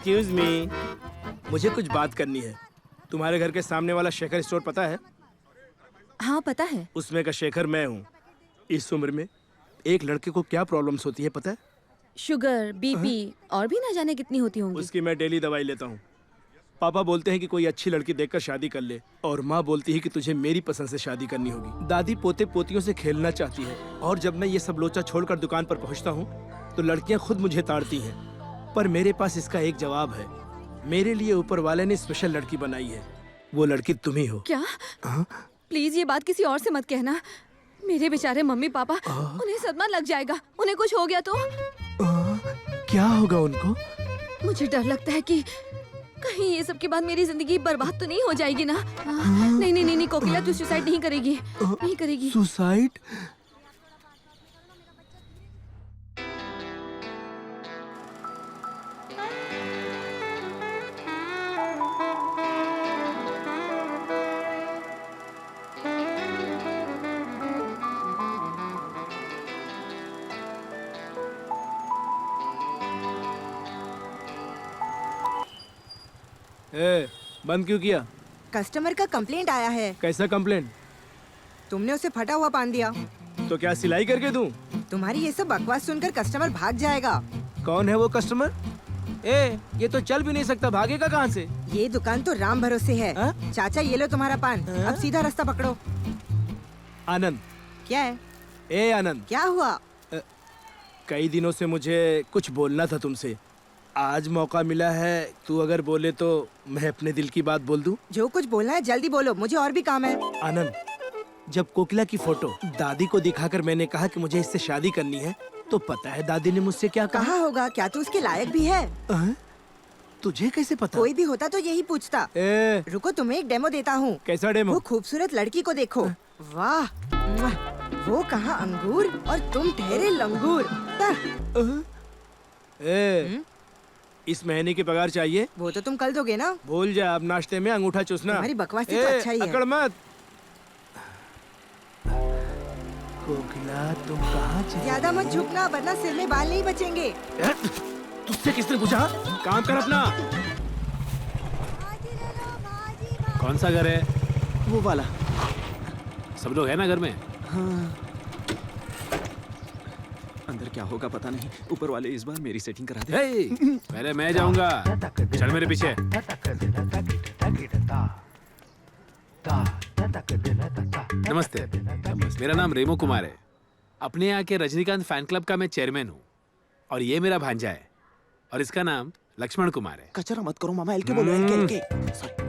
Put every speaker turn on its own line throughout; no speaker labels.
Excuse me, मुझे कुछ बात करनी है। तुम्हारे घर के सामने वाला शेखर स्टोर पता है?
हाँ पता है।
उसमें का शेखर मैं हूँ। इस उम्र में एक लड़के को क्या प्रॉब्लम्स होती है पता है?
शुगर, बीपी और भी ना जाने कितनी होती होंगी।
उसकी मैं डेली दवाई लेता हूँ। पापा बोलते हैं कि कोई अच्छी लड़की देखकर शादी कर ले, और माँ बोलती है कि तुझे मेरी पसंद से शादी करनी होगी। दादी पोते पोतियों से खेलना चाहती है, और जब मैं ये सब लोचा छोड़कर दुकान पर पहुँचता हूँ तो लड़कियाँ खुद मुझे ताड़ती हैं। पर मेरे पास इसका एक जवाब है। मेरे लिए ऊपर वाले ने स्पेशल लड़की बनाई है। वो लड़की तुम ही हो।
क्या? प्लीज ये बात किसी और से मत कहना। मेरे बेचारे मम्मी पापा, उन्हें सदमा लग जाएगा। उन्हें कुछ हो गया तो
क्या होगा उनको?
मुझे डर लगता है कि कहीं ये सब के बाद मेरी जिंदगी बर्बाद तो नहीं हो जाएगी ना। नहीं नहीं नहीं, कोकिला तू सुसाइड नहीं करेगी, नहीं करेगी।
सुसाइड? बंद क्यों किया?
कस्टमर का कंप्लेंट आया है।
कैसा कंप्लेंट?
तुमने उसे फटा हुआ पान दिया।
तो क्या सिलाई करके दूं?
तुम्हारी ये सब बकवास सुनकर कस्टमर भाग जाएगा।
कौन है वो कस्टमर? ये तो चल भी नहीं सकता, भागेगा कहाँ से?
ये दुकान तो राम भरोसे है।
हाँ?
चाचा ये लो तुम्हारा पान। अब सीधा रास्ता पकड़ो।
आनंद।
क्या है?
आनंद,
क्या हुआ?
कई दिनों से मुझे कुछ बोलना था तुमसे। आज मौका मिला है, तू अगर बोले तो मैं अपने दिल की बात बोल दूं।
जो कुछ बोलना है जल्दी बोलो, मुझे और भी काम है।
आनंद, जब कोकिला की फोटो दादी को दिखाकर मैंने कहा कि मुझे इससे शादी करनी है, तो पता है दादी ने मुझसे क्या कहा?
कहा होगा, क्या तू उसके लायक भी है?
तुझे कैसे पता?
कोई भी होता तो यही पूछता। रुको तुम्हें एक डेमो देता हूँ।
कैसा डेमो?
वो खूबसूरत लड़की को देखो। वाह, वो कहाँ अंगूर और तुम ठहरे लंगूर।
इस महीने की पगार चाहिए।
वो तो तुम कल दोगे ना।
भूल जा, अब नाश्ते में अंगूठा चूसना।
तुम्हारी बकवास तो अच्छा ही है।
अकड़ मत। कोकिला तुम कहाँ चली?
ज्यादा मत झुकना वरना सिर में बाल नहीं बचेंगे।
तुझसे किसने पूछा? काम कर अपना।
कौन सा घर है?
वो वाला।
सब लोग है ना घर में?
हाँ। अंदर क्या होगा पता नहीं। ऊपर वाले इस बार मेरी सेटिंग करा दे।
पहले मैं जाऊंगा, चल मेरे पीछे। नमस्ते, मेरा नाम रेमो कुमार है। अपने यहाँ के रजनीकांत फैन क्लब का मैं चेयरमैन हूँ, और ये मेरा भांजा है, और इसका नाम लक्ष्मण कुमार है।
कचरा मत करो मामा, एलके बोलो, एलके। सॉरी।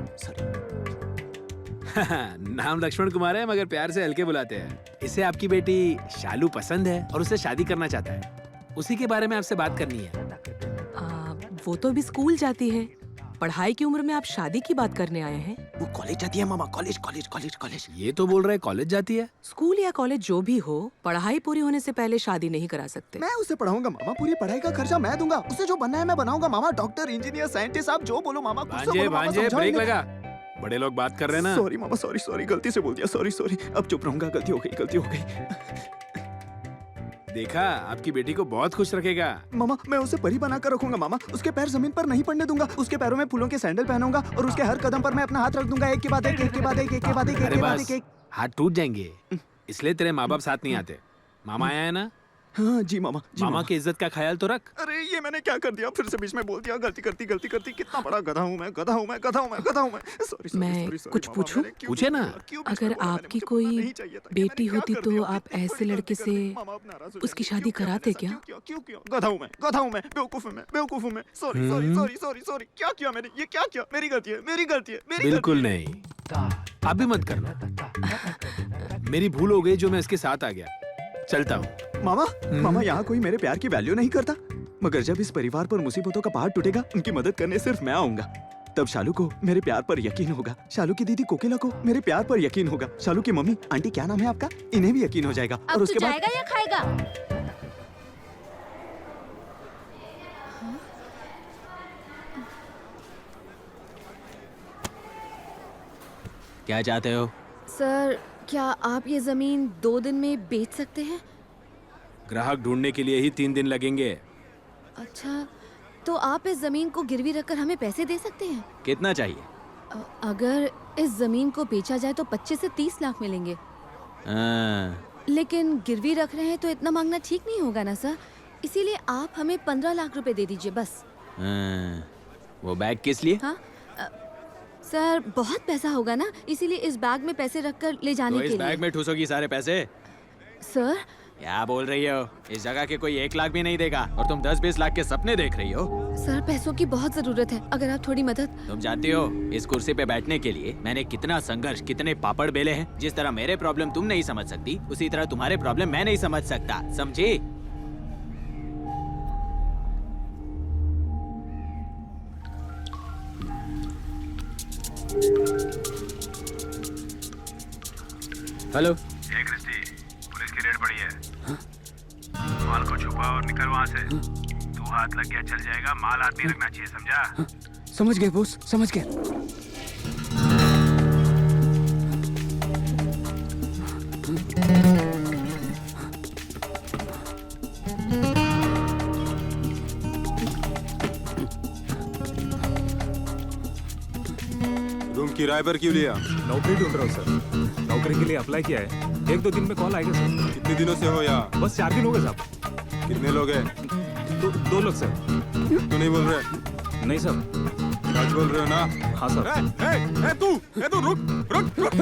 नाम लक्ष्मण कुमार है मगर प्यार से एलके बुलाते हैं। इसे आपकी बेटी शालू पसंद है और उसे शादी करना चाहता है। उसी के बारे में आपसे बात करनी है।
वो तो अभी स्कूल जाती है। पढ़ाई की उम्र में आप शादी की बात करने आए हैं?
वो कॉलेज जाती है मामा, कॉलेज।
ये तो बोल रहे कॉलेज जाती है।
स्कूल या कॉलेज जो भी हो, पढ़ाई पूरी होने से पहले शादी नहीं करा सकते।
मैं उसे पढ़ाऊंगा मामा, पूरी पढ़ाई का खर्चा मैं दूंगा। उसे जो बनना है मैं बनाऊंगा मामा। डॉक्टर, इंजीनियर, साइंटिस्ट, आप जो बोलो मामा।
भांजे ब्रेक लगा। बड़े लोग बात कर रहे हैं ना।
सॉरी मामा, सॉरी, गलती से बोल दिया। सॉरी। अब चुप रहूंगा। गलती हो गई।
देखा, आपकी बेटी को बहुत खुश रखेगा।
मामा, मैं उसे परी बना कर रखूंगा मामा। उसके पैर जमीन पर नहीं पड़ने दूंगा। उसके पैरों में फूलों के सैंडल पहनूंगा, और उसके हर कदम पर मैं अपना हाथ रख दूंगा। एक के बाद एक।
हाथ टूट जाएंगे, इसलिए तेरे माँ बाप साथ नहीं आते। मामा आया है ना?
हाँ जी मामा।
मामा की इज्जत का ख्याल तो रख।
अरे ये मैंने क्या कर दिया? फिर से बीच में बोल दिया। गलती करती। कितना बड़ा गधा हूँ मैं। सॉरी।
मैं कुछ पूछूं?
पूछे ना।
अगर आपकी कोई बेटी होती तो आप ऐसे लड़के से उसकी शादी कराते क्या?
क्यों? गधा हूँ मैं। बेवकूफ हूँ मैं। सॉरी। क्या किया मैंने? ये क्या किया? मेरी गलती है।
बिल्कुल नहीं, आप भी मत करना। मेरी भूल हो गई जो मैं इसके साथ आ गया। चलता हूँ।
मामा, यहाँ कोई मेरे प्यार की वैल्यू नहीं करता। मगर जब इस परिवार पर मुसीबतों का पहाड़ टूटेगा, उनकी मदद करने सिर्फ मैं आऊंगा। तब शालू को मेरे प्यार पर यकीन होगा। शालू की दीदी कोकिला को मेरे प्यार पर यकीन होगा। शालू की मम्मी, आंटी क्या नाम है आपका, इन्हें भी यकीन हो जाएगा।
और उसके बाद जाएगा या खाएगा?
क्या चाहते हो?
सर, क्या आप ये जमीन 2 दिन में बेच सकते हैं?
ग्राहक ढूंढने के लिए ही 3 दिन लगेंगे।
अच्छा, तो आप इस जमीन को गिरवी रखकर हमें पैसे दे सकते हैं?
कितना चाहिए?
अगर इस जमीन को बेचा जाए तो 25 से 30 लाख मिलेंगे। लेकिन गिरवी रख रहे हैं तो इतना मांगना ठीक नहीं होगा ना सर, इसीलिए आप हमें 15 लाख रुपए दे दीजिए बस।
वो बैग किस लिए?
हाँ सर, बहुत पैसा होगा ना, इसीलिए इस बैग में पैसे रखकर ले जाने
तो
के
इस
लिए।
बैग में ठूसोगी सारे पैसे?
सर
क्या बोल रही हो? इस जगह के कोई 1 लाख भी नहीं देगा और तुम 10-20 लाख के सपने देख रही हो।
सर, पैसों की बहुत जरूरत है, अगर आप थोड़ी मदद।
तुम जानती हो इस कुर्सी पे बैठने के लिए मैंने कितना संघर्ष, कितने पापड़ बेले हैं। जिस तरह मेरे प्रॉब्लम तुम नहीं समझ सकती, उसी तरह तुम्हारे प्रॉब्लम मैं नहीं समझ सकता, समझी? हेलो।
क्रिस्टी, पुलिस की रेड पड़ी है। माल को छुपा और निकल वहाँ से। तू हाथ लग गया चल जाएगा, माल हाथ नहीं रखना चाहिए, समझा?
समझ गए बॉस, समझ गए।
रूम किराए पर क्यों लिया?
नौकरी ढूंढ रहा हूँ सर। नौकरी के लिए अप्लाई किया है, 1-2 दिन में कॉल आएगा सर।
कितने दिनों से हो यहाँ?
बस 4 दिन हो गए साहब।
कितने लोग हैं?
2 लोग सर।
तू नहीं बोल रहे?
नहीं सर।
सच बोल रहे हो ना?
हाँ सर।
तू रुक रुक रुक।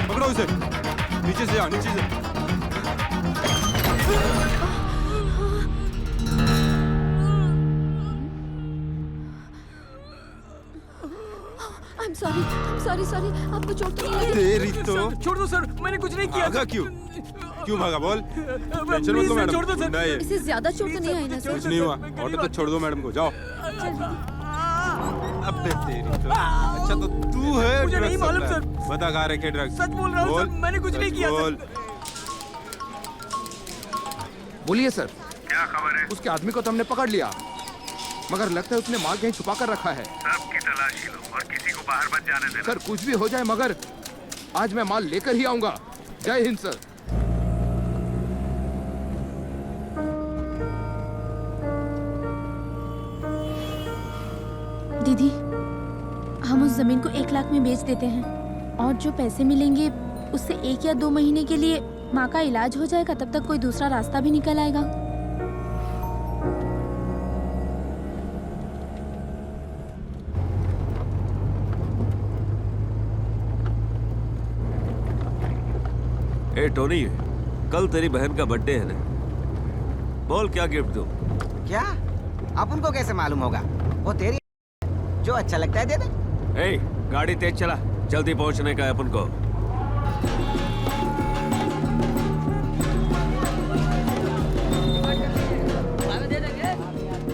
पकड़ो उसे, नीचे से आ, नीचे से।
I'm sorry, आपको चोट तो नहीं लगी?
तेरी तो
छोड़ दो सर, मैंने कुछ नहीं
भागा क्यों? क्यों भागा बोल? टेंशन मत लो मैडम।
छोड़ दो सर।
नहीं,
इसे ज्यादा चोट तो नहीं आई ना सर?
कुछ नहीं हुआ। ऑटो तक छोड़ दो मैडम को, जाओ। अबे तेरी तो। अच्छा तो तू है
मुझे नहीं
ड्रग्स
मालूम
सप्लायर।
सर।
बता कहाँ रखे ड्रग्स?
सच बोल रहा हूँ सर,
बोल।
मैंने कुछ नहीं किया सर।
बोल।
बोलिए सर।
क्या खबर है?
उसके आदमी को तो हमने पकड़ लिया, मगर लगता है उसने माल कहीं छुपा कर रखा है।
सबकी तलाशी लो और किसी को बाहर मत जाने देना।
सर कुछ भी हो जाए, मगर आज मैं माल लेकर ही आऊंगा। जय हिंद सर।
दीदी, हम उस जमीन को 1 लाख में बेच देते हैं और जो पैसे मिलेंगे उससे 1 या 2 महीने के लिए माँ का इलाज हो जाएगा, तब तक कोई दूसरा रास्ता भी निकल आएगा।
ए टोनी, कल तेरी बहन का बर्थडे है ना, बोल क्या गिफ्ट दूं?
क्या? आप उनको कैसे मालूम होगा? वो तेरी जो अच्छा लगता है दे दे।
ए, गाड़ी तेज चला, जल्दी पहुंचने का है अपन को।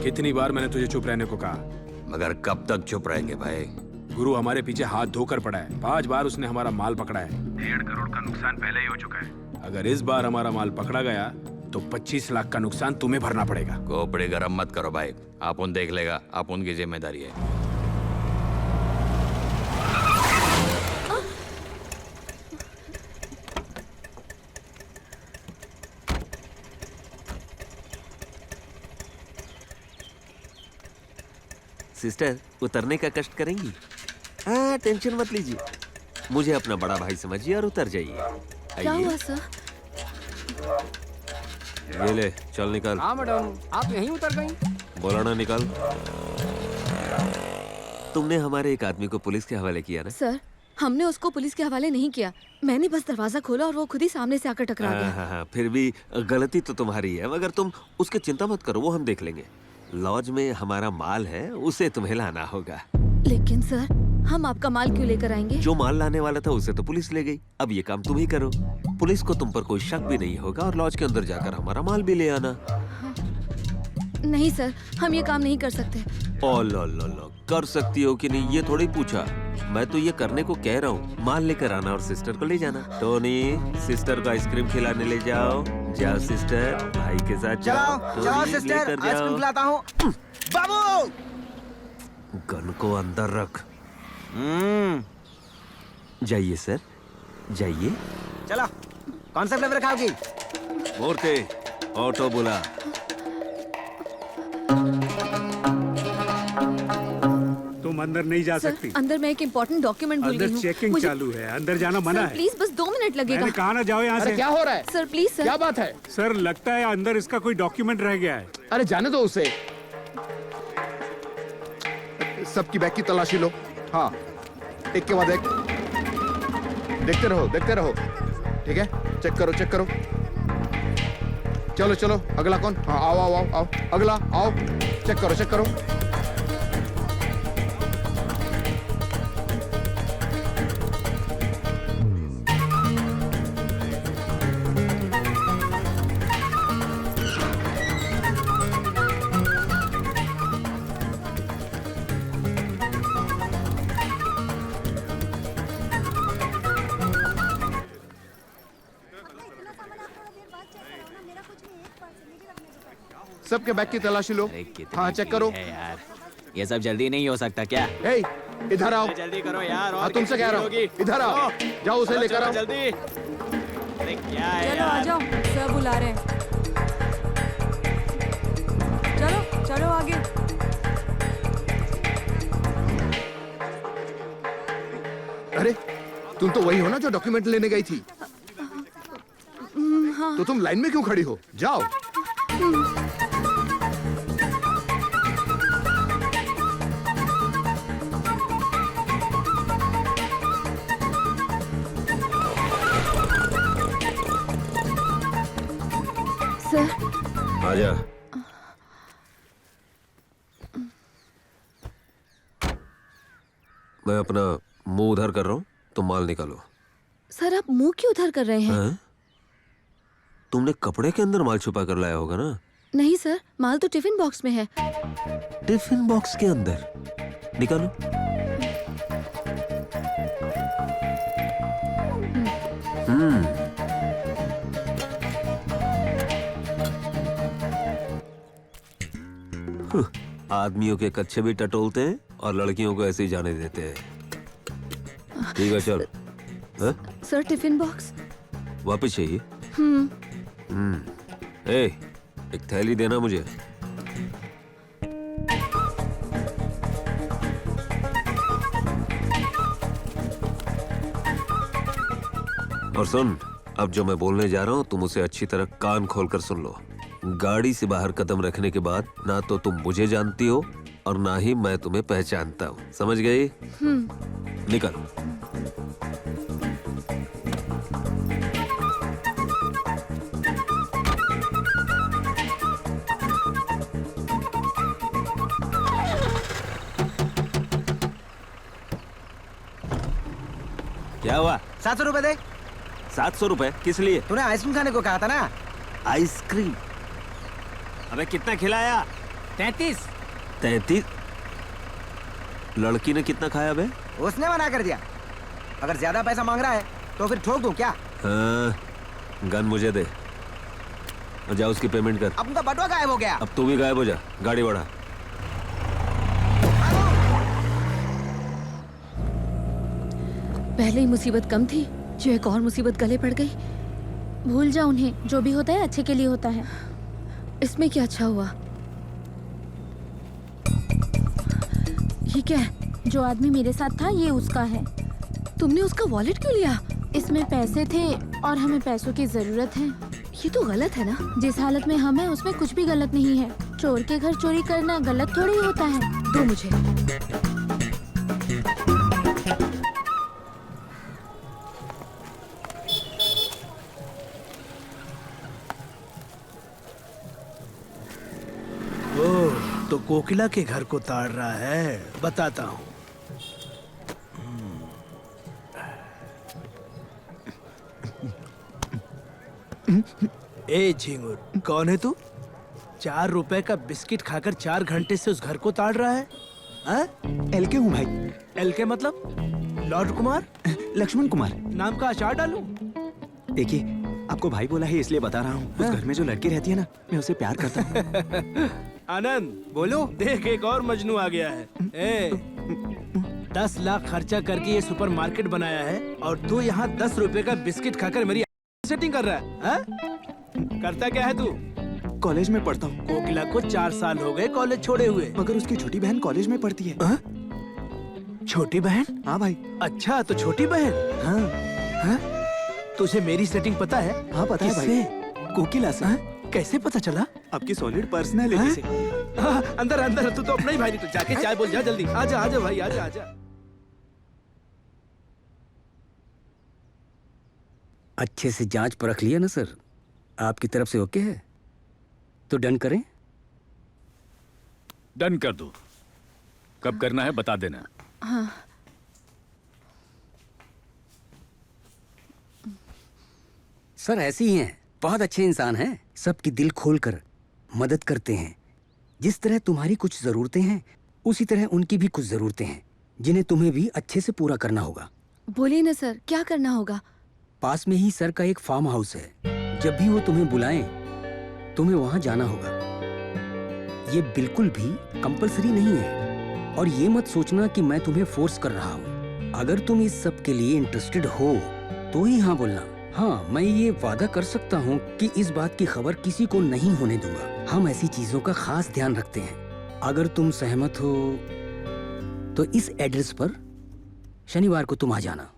कितनी बार मैंने तुझे चुप रहने को कहा,
मगर कब तक चुप रहेंगे भाई?
गुरु हमारे पीछे हाथ धोकर पड़ा है। 5 बार उसने हमारा माल पकड़ा है।
1.5 करोड़ का नुकसान पहले ही हो चुका है।
अगर इस बार हमारा माल पकड़ा गया तो 25 लाख का नुकसान तुम्हें भरना पड़ेगा।
खोपड़ी गरम मत करो भाई, आप देख लेगा, आप उनकी जिम्मेदारी है। सिस्टर, उतरने का कष्ट करेंगी? हाँ, टेंशन मत लीजिए, मुझे अपना बड़ा भाई समझिए और उतर जाइए।
क्या हुआ सर?
ये ले, चल निकल।
हाँ मैडम, आप यहीं उतर गई?
बोला ना निकल। तुमने हमारे एक आदमी को पुलिस के हवाले किया ना?
सर, हमने उसको पुलिस के हवाले नहीं किया, मैंने बस दरवाजा खोला और वो खुद ही सामने से आकर टकरा गया।
हाँ, फिर भी गलती तो तुम्हारी है, मगर तुम उसकी चिंता मत करो, वो हम देख लेंगे। लॉज में हमारा माल है, उसे तुम्हें लाना होगा।
लेकिन सर, हम आपका माल क्यों लेकर आएंगे?
जो माल लाने वाला था उसे तो पुलिस ले गई, अब ये काम तुम ही करो। पुलिस को तुम पर कोई शक भी नहीं होगा और लॉज के अंदर जाकर हमारा माल भी ले आना।
नहीं सर, हम ये काम नहीं कर सकते।
ओ लो, कर सकती हो कि नहीं ये थोड़ी पूछा, मैं तो ये करने को कह रहा हूँ। माल लेकर आना और सिस्टर को ले जाना। टोनी, सिस्टर को आइसक्रीम खिलाने ले जाओ। जाओ सिस्टर, भाई के साथ जाओ।
चलो सिस्टर, आइसक्रीम खिलाता हूँ। बाबू,
गन को अंदर रख। जाइए सर, जाइए।
चलो। कौन सा फ्लेवर खाओगी?
मूर्ति, ऑटो बुला।
तुम अंदर नहीं जा
सर
सकती।
अंदर मैं एक इम्पोर्टेंट डॉक्यूमेंट भूल गई
अंदर
हूँ।
चेकिंग
मुझे-
चालू है, अंदर जाना मना
सर
है।
प्लीज बस 2 मिनट लगेगा।
मैंने कहा ना जाओ यहाँ
अरे
से।
क्या हो रहा है?
Sir please sir.
क्या बात है?
सर लगता है अंदर इसका कोई डॉक्यूमेंट रह गया है।
अरे जाने दो उसे। सबकी बैग की तलाशी लो। हाँ, एक के बाद एक। देखते रहो, देखते रहो। ठीक है, चेक करो, चेक करो। चलो चलो, अगला कौन? हाँ, आओ आओ आओ आओ, अगला आओ। चेक करो, चेक करो। सबके बैग की तलाशी लो। हाँ, चेक करो।
यार ये सब जल्दी नहीं हो सकता क्या?
हे, इधर आओ।
जल्दी करो यार।
हाँ, तुमसे कह रहा हूँ, इधर आओ। जाओ उसे लेकर आओ।
जल्दी। अरे क्या है
चलो आ जाओ, सब बुला रहे हैं। चलो चलो आगे।
अरे तुम तो वही हो ना जो डॉक्यूमेंट लेने गई थी? तो तुम लाइन में क्यों खड़ी हो? जाओ।
सर
आजा। मैं अपना मुंह उधर कर रहा हूँ, तुम माल निकालो।
सर आप मुंह क्यों उधर कर रहे हैं?
हैं? तुमने कपड़े के अंदर माल छुपा कर लाया होगा ना?
नहीं सर, माल तो टिफिन बॉक्स में है।
टिफिन बॉक्स के अंदर निकालो। आदमियों के कच्चे भी टटोलते हैं और लड़कियों को ऐसे ही जाने देते हैं। ठीक है चल।
Sir tiffin box.
वापस चाहिए? ए, एक थैली देना मुझे। और सुन, अब जो मैं बोलने जा रहा हूँ तुम उसे अच्छी तरह कान खोलकर सुन लो। गाड़ी से बाहर कदम रखने के बाद ना तो तुम मुझे जानती हो और ना ही मैं तुम्हें पहचानता हूँ। समझ गई? निकल। क्या हुआ?
700 रुपए दे।
700 रुपए किस लिए?
तूने आइसक्रीम खाने को कहा था ना।
आइसक्रीम? अबे कितना खिलाया? 33। लड़की ने कितना खाया बे?
उसने मना कर दिया। अगर ज्यादा पैसा मांग रहा है तो फिर ठोक दूं क्या?
हाँ, गन मुझे दे और जा उसकी पेमेंट कर।
अब उनका बटुआ गायब हो गया।
अब तू भी गायब हो जा। गाड़ी बढ़ा।
पहले ही मुसीबत कम थी, जो एक और मुसीबत गले पड़ गई।
भूल जा उन्हें, जो भी होता है अच्छे के लिए होता है।
इसमें क्या अच्छा हुआ? ये क्या है?
जो आदमी मेरे साथ था ये उसका है।
तुमने उसका वॉलेट क्यों लिया?
इसमें पैसे थे और हमें पैसों की जरूरत है।
ये तो गलत है ना।
जिस हालत में हम हैं उसमें कुछ भी गलत नहीं है। चोर के घर चोरी करना गलत थोड़ी होता है।
दो मुझे।
ओह, तो कोकिला के घर को ताड़ रहा है। बताता हूँ। ए झिंगुर, कौन है तू? 4 रुपए का बिस्किट खाकर 4 घंटे से उस घर को ताड़ रहा है?
एलके हूँ भाई।
एलके मतलब? लॉर्ड कुमार?
लक्ष्मण कुमार
नाम का अचार डालूं?
देखिए, आपको भाई बोला है इसलिए बता रहा हूँ। उस घर में जो लड़की रहती है ना, मैं उसे प्यार करता हूँ।
आनंद बोलो। देख, एक और मजनू आ गया है। 10 लाख खर्चा करके ये सुपरमार्केट बनाया है और तू यहाँ 10 रुपए का बिस्किट खाकर मेरी सेटिंग कर रहा है? करता क्या है तू?
कॉलेज में पढ़ता हूँ।
कोकिला को 4 साल हो गए कॉलेज छोड़े हुए।
मगर उसकी छोटी बहन कॉलेज में पढ़ती है।
छोटी बहन?
हाँ भाई।
अच्छा, तो छोटी बहन।
हाँ।
तुझे मेरी सेटिंग पता है?
हाँ पता है भाई। कोकिला से।
कैसे पता चला?
आपकी सॉलिड पर्सनैलिटी से।
अंदर अंदर, तू तो अपना ही भाई नहीं, तो जाके चाय बोल जा जल्दी। आजा आजा भाई, आजा आजा।
अच्छे से जांच परख लिया ना सर? आपकी तरफ से ओके है तो डन करें?
डन कर दो। कब करना है बता देना।
हाँ।
सर ऐसे ही हैं, बहुत अच्छे इंसान हैं, सबकी दिल खोलकर मदद करते हैं। जिस तरह तुम्हारी कुछ जरूरतें हैं उसी तरह उनकी भी कुछ जरूरतें हैं जिन्हें तुम्हें भी अच्छे से पूरा करना होगा।
बोलिए ना सर, क्या करना होगा?
पास में ही सर का एक फार्म हाउस है, जब भी वो तुम्हें बुलाएं तुम्हें वहां जाना होगा। ये बिल्कुल भी कंपलसरी नहीं है और ये मत सोचना कि मैं तुम्हें फोर्स कर रहा हूँ। अगर तुम इस सब के लिए इंटरेस्टेड हो तो ही हाँ बोलना। हाँ, मैं ये वादा कर सकता हूँ कि इस बात की खबर किसी को नहीं होने दूंगा। हम ऐसी चीजों का खास ध्यान रखते हैं। अगर तुम सहमत हो तो इस एड्रेस पर शनिवार को तुम आ जाना।